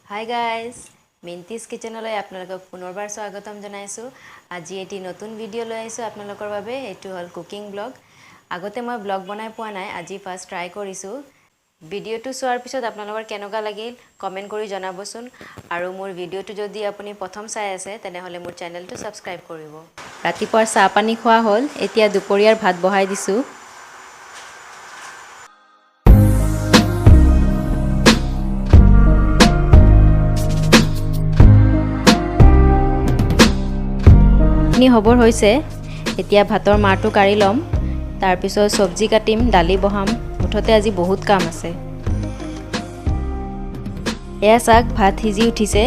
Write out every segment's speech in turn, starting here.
Hi guys মিন্টিজ কিচেনলৈ আপোনালোকক পুনৰবাৰ স্বাগতম জনাইছোঁ। আজি এটি নতুন ভিডিঅ' লৈ আহিছোঁ আপোনালোকৰ বাবে। এইটো হ'ল কুকিং ব্লগ। আগতে মই ব্লগ বনাই পোৱা নাই, আজি ফাৰ্ষ্ট ট্ৰাই কৰিছোঁ। ভিডিঅ'টো চোৱাৰ পিছত আপোনালোকৰ কেনেকুৱা লাগিল কমেণ্ট কৰি জনাবচোন। আৰু মোৰ ভিডিঅ'টো যদি আপুনি প্ৰথম চাই আছে তেনেহ'লে মোৰ চেনেলটো ছাবস্ক্ৰাইব কৰিব। ৰাতিপুৱাৰ চাহ পানী খোৱা হ'ল, এতিয়া দুপৰীয়াৰ ভাত বহাই দিছোঁ। হবৰ হৈছে, এতিয়া ভাতৰ মাৰটো কাঢ়ি ল'ম, তাৰপিছত চব্জি কাটিম, দালি বহাম। মুঠতে আজি বহুত কাম আছে। এয়া চাওক ভাত সিজি উঠিছে,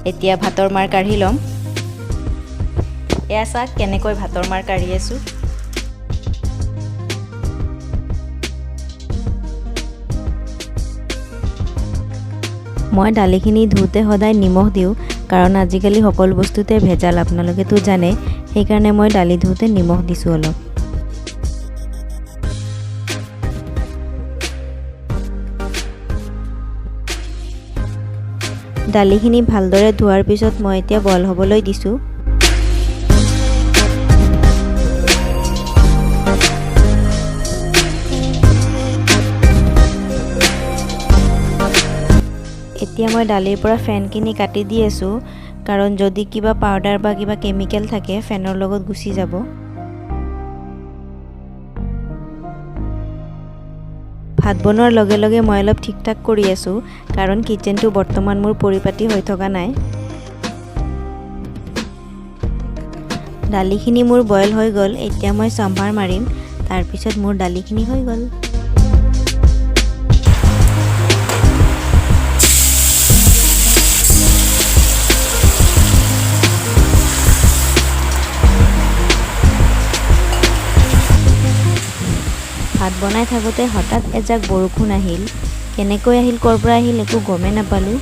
এতিয়া ভাতৰ মাৰ কাঢ়ি ল'ম। এয়া চাওক কেনেকৈ ভাতৰ মাৰ কাঢ়ি আছোঁ। মই দালিখিনি ধুওঁতে সদায় নিমখ দিওঁ, কাৰণ আজিকালি সকলো বস্তুতে ভেজাল, আপোনালোকেতো জানে। সেইকাৰণে মই দালি ধুওঁতে নিমখ দিছোঁ অলপ। দালিখিনি ভালদৰে ধোৱাৰ পিছত মই এতিয়া বইল হ'বলৈ দিছোঁ। এতিয়া মই দালিৰ পৰা ফেনখিনি কাটি দি আছোঁ, কাৰণ যদি কিবা পাউডাৰ বা কিবা কেমিকেল থাকে ফেনৰ লগত গুচি যাব। ভাত বনোৱাৰ লগে লগে মই অলপ ঠিক ঠাক কৰি আছোঁ, কাৰণ কিচেনটো বৰ্তমান মোৰ পৰিপাটি হৈ থকা নাই। দালিখিনি মোৰ বইল হৈ গ'ল, এতিয়া মই চাম্ভাৰ মাৰিম, তাৰপিছত মোৰ দালিখিনি হৈ গ'ল। ভাত বনাই থাকোঁতে হঠাৎ এজাক বৰষুণ আহিল। কেনেকৈ আহিল, ক'ৰ পৰা আহিল একো গমেই নাপালোঁ।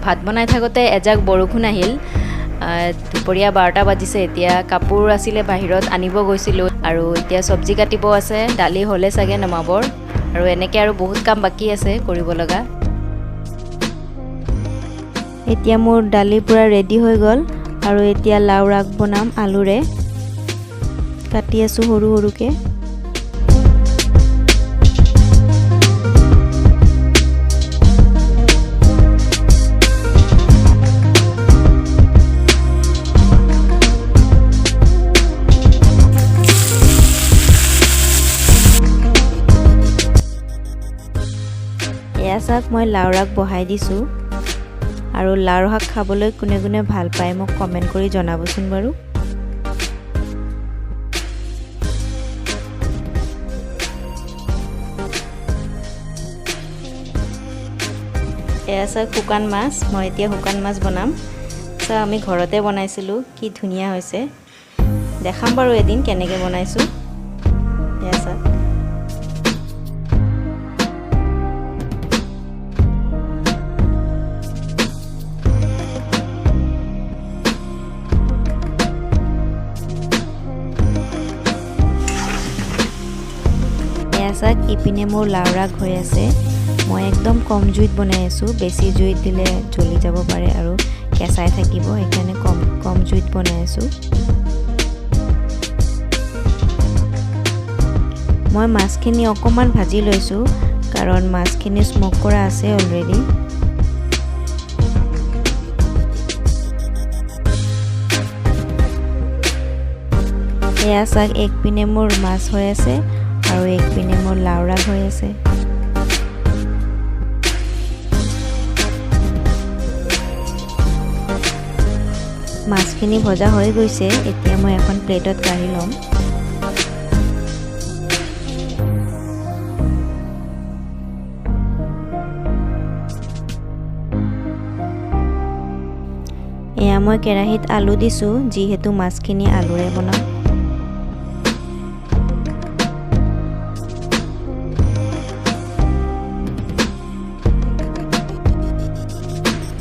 ভাত বনাই থাকোঁতে এজাক বৰষুণ আহিল। দুপৰীয়া 12টা বাজিছে। এতিয়া কাপোৰ আছিলে বাহিৰত আনিব গৈছিলোঁ, আৰু এতিয়া চব্জি কাটিব আছে, দালি হ'লে চাগে নমাবৰ, আৰু এনেকৈ আৰু বহুত কাম বাকী আছে কৰিব লগা। এতিয়া মোৰ দালি পূৰা ৰেডি হৈ গ'ল, আৰু এতিয়া লাও আগ বনাম আলুৰে। কাটি আছোঁ সৰু সৰুকৈ। এয়া চাওক মই লাওৰ আগ বহাই দিছোঁ, আৰু লাওৰ শাক খাবলৈ কোনে কোনে ভাল পায় মোক কমেণ্ট কৰি জনাবচোন বাৰু। এয়া চাওক শুকান মাছ, মই এতিয়া শুকান মাছ বনাম। চাওক আমি ঘৰতে বনাইছিলোঁ, কি ধুনীয়া হৈছে। দেখাম বাৰু এদিন কেনেকৈ বনাইছোঁ। এয়া চাওক। চাওক ইপিনে মোৰ লাওৰ আগ হৈ আছে। মই একদম কম জুইত বনাই আছোঁ, বেছি জুইত দিলে জ্বলি যাব পাৰে আৰু কেঁচাই থাকিব, সেইকাৰণে কম জুইত বনাই আছোঁ। মই মাছখিনি অকণমান ভাজি লৈছোঁ, কাৰণ মাছখিনি স্মক কৰা আছে অলৰেডি। এয়া চাওক এক পিনে মোৰ মাছ হৈ আছে, আৰু এক পিনে মোৰ লাওৰ আগ হৈ আছে। মাছখিনি ভজা হৈ গৈছে, এতিয়া মই এখন প্লেটত কাঢ়ি ল'ম। এয়া মই কেৰাহীত আলু দিছোঁ, যিহেতু মাছখিনি আলুৰে বনাম।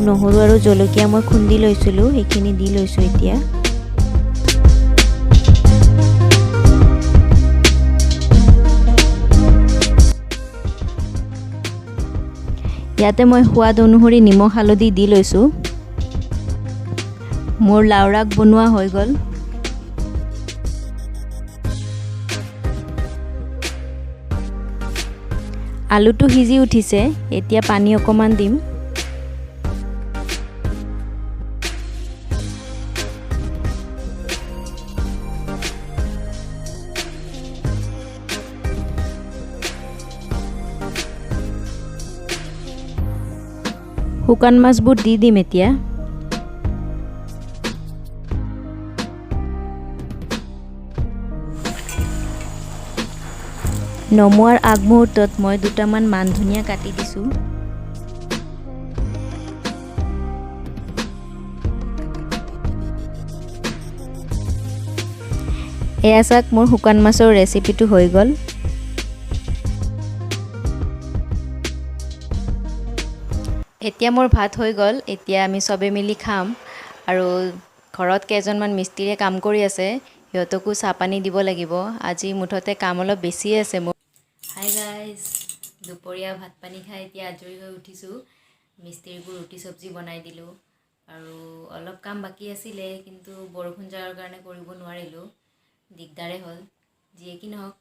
নহৰু আৰু জলকীয়া মই খুন্দি লৈছিলোঁ, সেইখিনি দি লৈছোঁ এতিয়া। ইয়াতে মই সোৱাদ অনুসৰি নিমখ হালধি দি লৈছোঁ। মোৰ লাওৰাগ বনোৱা হৈ গ'ল। আলুটো সিজি উঠিছে, এতিয়া পানী অকণমান দিম। শুকান মাছবোৰ দি দিম এতিয়া। নমোৱাৰ আগমুহূৰ্তত মই দুটামান মান ধনিয়া কাটি দিছোঁ। এয়া চাওক, মোৰ শুকান মাছৰ ৰেচিপিটো হৈ গ'ল। এতিয়া মোৰ ভাত হৈ গ'ল, এতিয়া আমি চবে মিলি খাম। আৰু ঘৰত কেইজনমান মিস্ত্ৰীয়ে কাম কৰি আছে, সিহঁতকো চাহ পানী দিব লাগিব। আজি মুঠতে কাম অলপ বেছিয়ে আছে মোৰ। হাই গাইজ, দুপৰীয়া ভাত পানী খাই এতিয়া আজৰি হৈ উঠিছোঁ। মিস্ত্ৰীবোৰ ৰুটি চব্জি বনাই দিলোঁ আৰু অলপ কাম বাকী আছিলে, কিন্তু বৰষুণ যোৱাৰ কাৰণে কৰিব নোৱাৰিলোঁ, দিগদাৰে হ'ল। যিয়ে কি নহওক,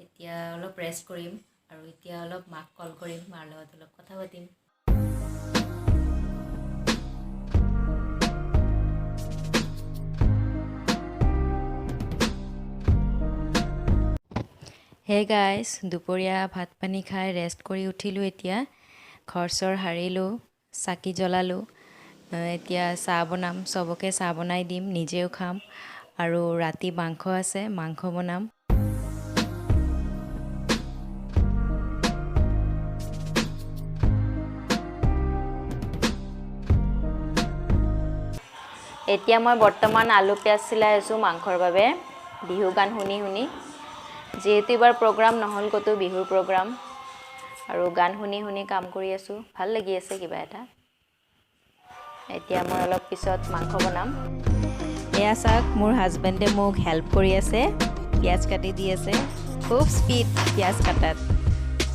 এতিয়া অলপ ৰেষ্ট কৰিম আৰু এতিয়া অলপ মাক কল কৰিম, মাৰ লগত অলপ কথা পাতিম। হে গাইজ, দুপৰীয়া ভাত পানী খাই ৰেষ্ট কৰি উঠিলোঁ। এতিয়া ঘৰ চৰ সাৰিলোঁ, চাকি জ্বলালোঁ। এতিয়া চাহ বনাম, চবকে চাহ বনাই দিম, নিজেও খাম। আৰু ৰাতি মাংস আছে, মাংস বনাম। এতিয়া মই বৰ্তমান আলু পিঁয়াজ চিলাই আছোঁ মাংসৰ বাবে, বিহু গান শুনি শুনি। যিহেতু এইবাৰ প্ৰগ্ৰাম নহ'ল ক'তো, বিহুৰ প্ৰগ্ৰাম, আৰু গান শুনি শুনি কাম কৰি আছোঁ, ভাল লাগি আছে কিবা এটা। এতিয়া মই অলপ পিছত মাংস বনাম। এয়া চাওক, মোৰ হাজবেণ্ডে মোক হেল্প কৰি আছে, পিঁয়াজ কাটি দি আছে। খুব স্পীড পিঁয়াজ কাটাত,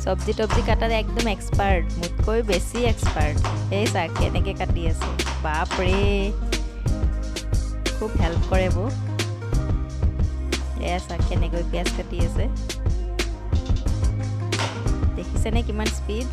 চব্জি তব্জি কাটাত একদম এক্সপাৰ্ট, মোতকৈ বেছি এক্সপাৰ্ট। এই চাওক কেনেকৈ কাটি আছে, বাপৰে, খুব হেল্প কৰে মোক। এয়া চাওক কেনেকৈ পিঁয়াজ কাটি আছে, দেখিছেনে কিমান স্পীড।